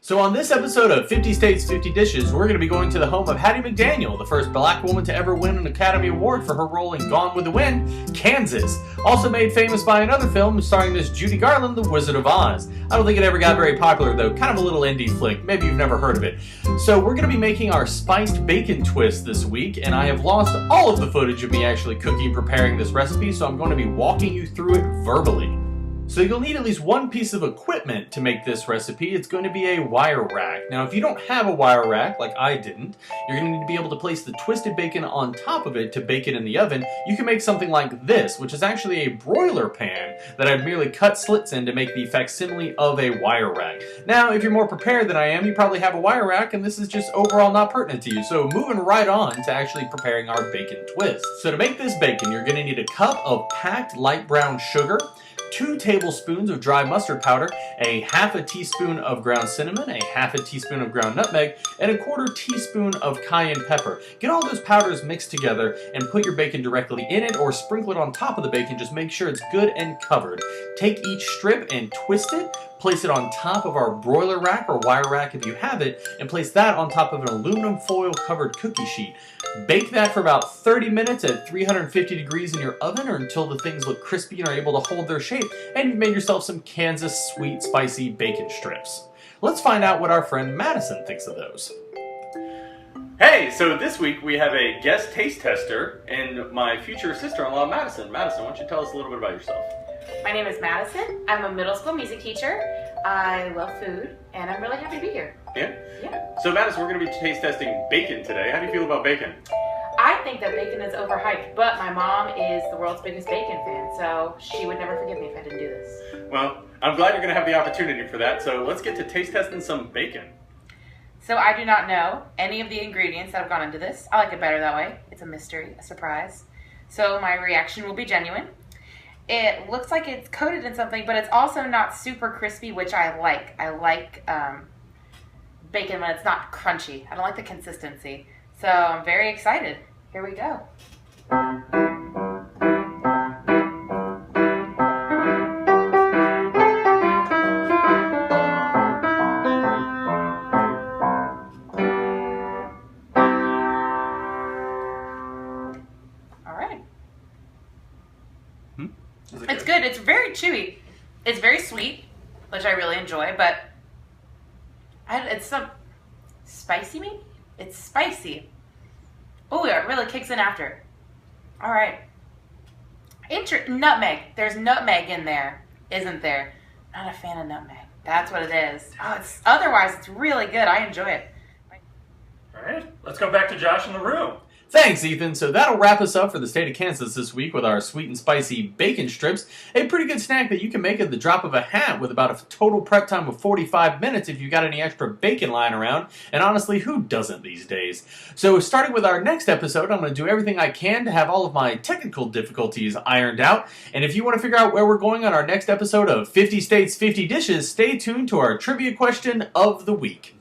So on this episode of 50 States, 50 Dishes, we're going to be going to the home of Hattie McDaniel, the first black woman to ever win an Academy Award for her role in Gone with the Wind, Kansas. Also made famous by another film starring Miss Judy Garland, The Wizard of Oz. I don't think it ever got very popular though, kind of a little indie flick, maybe you've never heard of it. So we're going to be making our spiced bacon twist this week, and I have lost all of the footage of me actually cooking and preparing this recipe, so I'm going to be walking you through it verbally. So you'll need at least one piece of equipment to make this recipe. It's going to be a wire rack. Now if you don't have a wire rack, like I didn't, you're going to need to be able to place the twisted bacon on top of it to bake it in the oven. You can make something like this, which is actually a broiler pan that I've merely cut slits in to make the facsimile of a wire rack. Now if you're more prepared than I am, you probably have a wire rack and this is just overall not pertinent to you. So moving right on to actually preparing our bacon twist. So to make this bacon, you're going to need a cup of packed light brown sugar, 2 tablespoons of dry mustard powder, a half a teaspoon of ground cinnamon, a half a teaspoon of ground nutmeg, and a 1/4 teaspoon of cayenne pepper. Get all those powders mixed together and put your bacon directly in it or sprinkle it on top of the bacon. Just make sure it's good and covered. Take each strip and twist it. Place it on top of our broiler rack or wire rack if you have it, and place that on top of an aluminum foil covered cookie sheet. Bake that for about 30 minutes at 350 degrees in your oven or until the things look crispy and are able to hold their shape, and you've made yourself some Kansas sweet spicy bacon strips. Let's find out what our friend Madison thinks of those. Hey, so this week we have a guest taste tester and my future sister-in-law Madison. Madison, why don't you tell us a little bit about yourself? My name is Madison. I'm a middle school music teacher. I love food, and I'm really happy to be here. Yeah? Yeah. So Madison, we're going to be taste testing bacon today. How do you feel about bacon? I think that bacon is overhyped, but my mom is the world's biggest bacon fan, so she would never forgive me if I didn't do this. Well, I'm glad you're going to have the opportunity for that, so let's get to taste testing some bacon. So I do not know any of the ingredients that have gone into this. I like it better that way. It's a mystery, a surprise. So my reaction will be genuine. It looks like it's coated in something, but it's also not super crispy, which I like. I like bacon when it's not crunchy. I don't like the consistency. So I'm very excited. Here we go. All right. It's good. It's very chewy. It's very sweet, which I really enjoy, but it's some spicy maybe? It's spicy. Oh, it really kicks in after. All right. Nutmeg. There's nutmeg in there, isn't there? Not a fan of nutmeg. That's what it is. Oh, otherwise it's really good. I enjoy it. All right, let's go back to Josh in the room. Thanks, Ethan. So that'll wrap us up for the state of Kansas this week with our sweet and spicy bacon strips. A pretty good snack that you can make at the drop of a hat with about a total prep time of 45 minutes if you've got any extra bacon lying around. And honestly, who doesn't these days? So starting with our next episode, I'm going to do everything I can to have all of my technical difficulties ironed out. And if you want to figure out where we're going on our next episode of 50 States, 50 Dishes, stay tuned to our trivia question of the week.